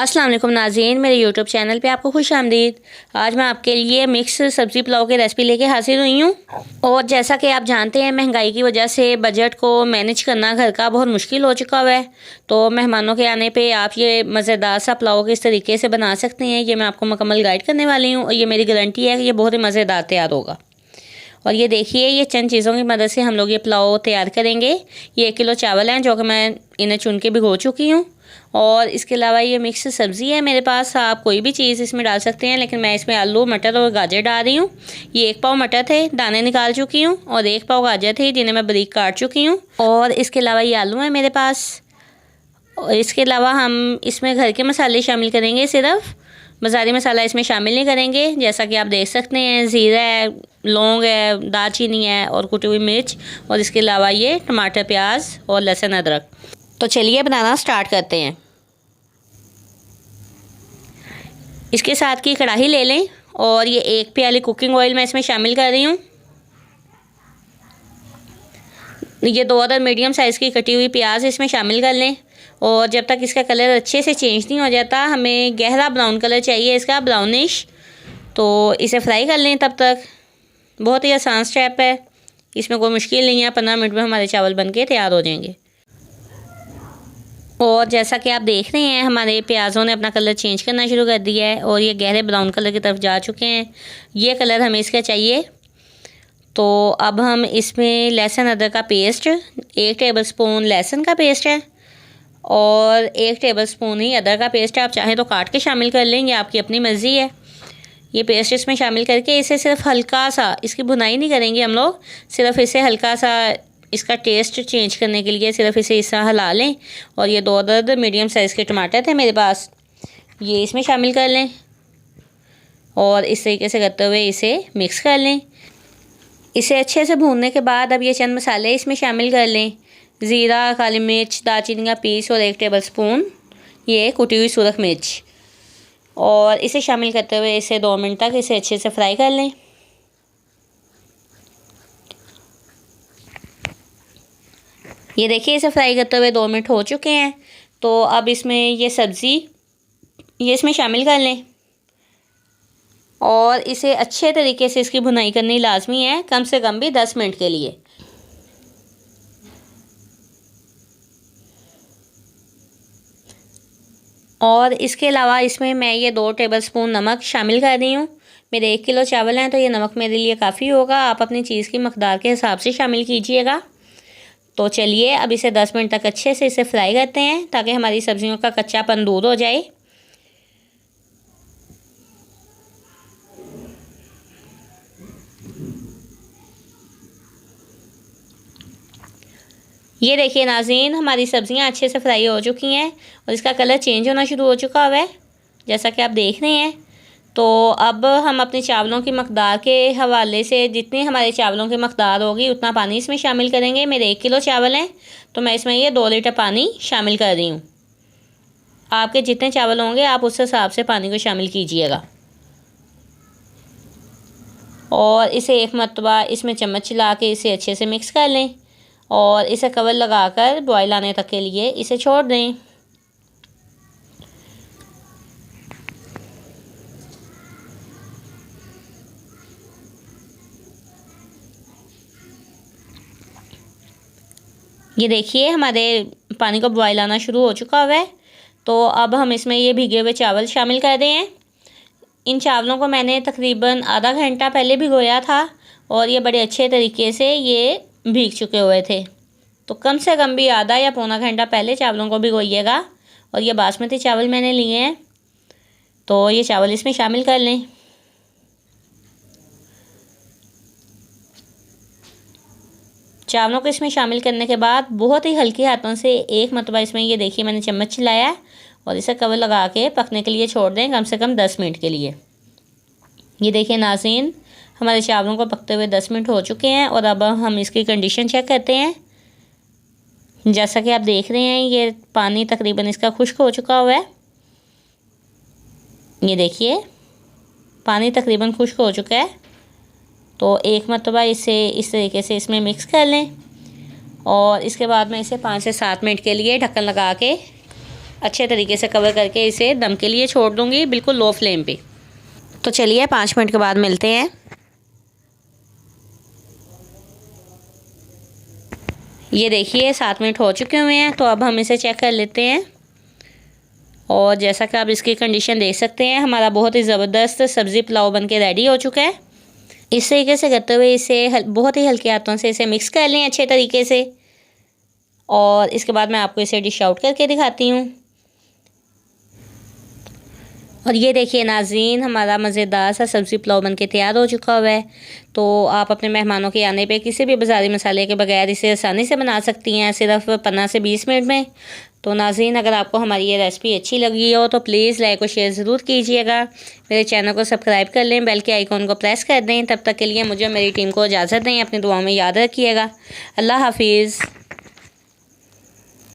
अस्सलाम वालेकुम नाज़रीन, मेरे यूट्यूब चैनल पे आपको खुश आमदीद। आज मैं आपके लिए मिक्स सब्ज़ी पुलाव की रेसिपी लेके हाजिर हुई हूँ। और जैसा कि आप जानते हैं, महंगाई की वजह से बजट को मैनेज करना घर का बहुत मुश्किल हो चुका हुआ है। तो मेहमानों के आने पे आप ये मज़ेदार सा पुलाव किस तरीके से बना सकते हैं, ये मैं आपको मुकम्मल गाइड करने वाली हूँ। और ये मेरी गारंटी है कि ये बहुत ही मज़ेदार तैयार होगा। और ये देखिए, ये चंद चीज़ों की मदद से हम लोग ये पुलाव तैयार करेंगे। ये 1 किलो चावल हैं जो कि मैं इन्हें चुन के भिगो चुकी हूँ। और इसके अलावा ये मिक्स सब्ज़ी है मेरे पास। आप कोई भी चीज़ इसमें डाल सकते हैं, लेकिन मैं इसमें आलू, मटर और गाजर डाल रही हूँ। ये 1 पाव मटर थे, दाने निकाल चुकी हूँ, और 1 पाव गाजर थे जिन्हें मैं बारीक काट चुकी हूँ। और इसके अलावा ये आलू है मेरे पास। और इसके अलावा हम इसमें घर के मसाले शामिल करेंगे, सिर्फ बाज़ारी मसाला इसमें शामिल नहीं करेंगे। जैसा कि आप देख सकते हैं, ज़ीरा है, लौंग है, दालचीनी है और कुटी हुई मिर्च, और इसके अलावा ये टमाटर, प्याज और लहसुन, अदरक। तो चलिए बनाना स्टार्ट करते हैं। इसके साथ की कढ़ाई ले लें और ये 1 प्याली कुकिंग ऑयल मैं इसमें शामिल कर रही हूँ। ये 2 अदर मीडियम साइज़ की कटी हुई प्याज इसमें शामिल कर लें। और जब तक इसका कलर अच्छे से चेंज नहीं हो जाता, हमें गहरा ब्राउन कलर चाहिए, इसका ब्राउनिश। तो इसे फ्राई कर लें तब तक। बहुत ही आसान स्टेप है, इसमें कोई मुश्किल नहीं है। 15 मिनट में हमारे चावल बनके तैयार हो जाएंगे। और जैसा कि आप देख रहे हैं, हमारे प्याज़ों ने अपना कलर चेंज करना शुरू कर दिया है और ये गहरे ब्राउन कलर की तरफ जा चुके हैं। ये कलर हमें इसका चाहिए। तो अब हम इसमें लहसुन अदरक का पेस्ट, 1 टेबलस्पून लहसुन का पेस्ट है और 1 टेबलस्पून ही अदरक का पेस्ट है। आप चाहें तो काट के शामिल कर लें, ये आपकी अपनी मर्ज़ी है। ये पेस्ट इसमें शामिल करके इसे सिर्फ हल्का सा, इसकी भुनाई नहीं करेंगे हम लोग, सिर्फ इसे हल्का सा इसका टेस्ट चेंज करने के लिए सिर्फ इसे इस तरह हिला लें। और ये 2 अदद मीडियम साइज़ के टमाटर थे मेरे पास, ये इसमें शामिल कर लें और इस तरीके से करते हुए इसे मिक्स कर लें। इसे अच्छे से भूनने के बाद अब ये चंद मसाले इसमें शामिल कर लें। ज़ीरा, काली मिर्च, दालचीनी का पीस और 1 टेबलस्पून ये कुटी हुई सुरख मिर्च, और इसे शामिल करते हुए इसे 2 मिनट तक इसे अच्छे से फ्राई कर लें। ये देखिए, इसे फ्राई करते हुए 2 मिनट हो चुके हैं। तो अब इसमें ये सब्ज़ी ये इसमें शामिल कर लें और इसे अच्छे तरीके से इसकी भुनाई करनी लाजमी है, कम से कम भी 10 मिनट के लिए। और इसके अलावा इसमें मैं ये 2 टेबलस्पून नमक शामिल कर रही हूँ। मेरे 1 किलो चावल हैं तो ये नमक मेरे लिए काफ़ी होगा। आप अपनी चीज़ की मकदार के हिसाब से शामिल कीजिएगा। तो चलिए अब इसे 10 मिनट तक अच्छे से इसे फ्राई करते हैं, ताकि हमारी सब्जियों का कच्चापन दूर हो जाए। ये देखिए नाज़रीन, हमारी सब्जियां अच्छे से फ्राई हो चुकी हैं और इसका कलर चेंज होना शुरू हो चुका हुआ है, जैसा कि आप देख रहे हैं। तो अब हम अपने चावलों की मकदार के हवाले से, जितनी हमारे चावलों की मकदार होगी उतना पानी इसमें शामिल करेंगे। मेरे 1 किलो चावल हैं तो मैं इसमें ये 2 लीटर पानी शामिल कर रही हूँ। आपके जितने चावल होंगे आप उस हिसाब से पानी को शामिल कीजिएगा। और इसे एक मरतबा इसमें चम्मच चला के इसे अच्छे से मिक्स कर लें और इसे कवर लगाकर बॉयल आने तक के लिए इसे छोड़ दें। ये देखिए, हमारे पानी को बॉयल आना शुरू हो चुका हुआ है। तो अब हम इसमें ये भीगे हुए चावल शामिल कर रहे हैं। इन चावलों को मैंने तकरीबन आधा घंटा पहले भिगोया था और ये बड़े अच्छे तरीके से ये भीग चुके हुए थे। तो कम से कम भी आधा या पौना घंटा पहले चावलों को भिगोइएगा। और ये बासमती चावल मैंने लिए हैं, तो ये चावल इसमें शामिल कर लें। चावलों को इसमें शामिल करने के बाद बहुत ही हल्के हाथों से एक मरतबा इसमें ये देखिए मैंने चम्मच चलाया है और इसे कवर लगा के पकने के लिए छोड़ दें, कम से कम 10 मिनट के लिए। ये देखिए नाज़रीन, हमारे चावलों को पकते हुए 10 मिनट हो चुके हैं और अब हम इसकी कंडीशन चेक करते हैं। जैसा कि आप देख रहे हैं, ये पानी तकरीबन इसका खुश्क हो चुका हुआ है। ये देखिए, पानी तकरीबन खुश्क हो चुका है। तो एक मरतबा इसे इस तरीके से इसमें मिक्स कर लें और इसके बाद मैं इसे 5 से 7 मिनट के लिए ढक्कन लगा के अच्छे तरीके से कवर करके इसे दम के लिए छोड़ दूँगी, बिल्कुल लो फ्लेम पे। तो चलिए 5 मिनट के बाद मिलते हैं। ये देखिए 7 मिनट हो चुके हुए हैं, तो अब हम इसे चेक कर लेते हैं। और जैसा कि आप इसकी कंडीशन देख सकते हैं, हमारा बहुत ही ज़बरदस्त सब्ज़ी पुलाव बनके रेडी हो चुका है। इस तरीके से करते हुए इसे बहुत ही हल्के हाथों से इसे मिक्स कर लें अच्छे तरीके से। और इसके बाद मैं आपको इसे डिश आउट करके दिखाती हूँ। और ये देखिए नाज़रीन, हमारा मज़ेदार सा सब्ज़ी पुलाव बनके तैयार हो चुका हुआ है। तो आप अपने मेहमानों के आने पे किसी भी बाज़ारी मसाले के बगैर इसे आसानी से बना सकती हैं, सिर्फ 15 से 20 मिनट में। तो नाज़रीन, अगर आपको हमारी ये रेसिपी अच्छी लगी हो तो प्लीज़ लाइक और शेयर ज़रूर कीजिएगा। मेरे चैनल को सब्सक्राइब कर लें, बेल के आइकॉन को प्रेस कर दें। तब तक के लिए मुझे मेरी टीम को इजाज़त दें। अपनी दुआओं में याद रखिएगा। अल्लाह हाफिज़।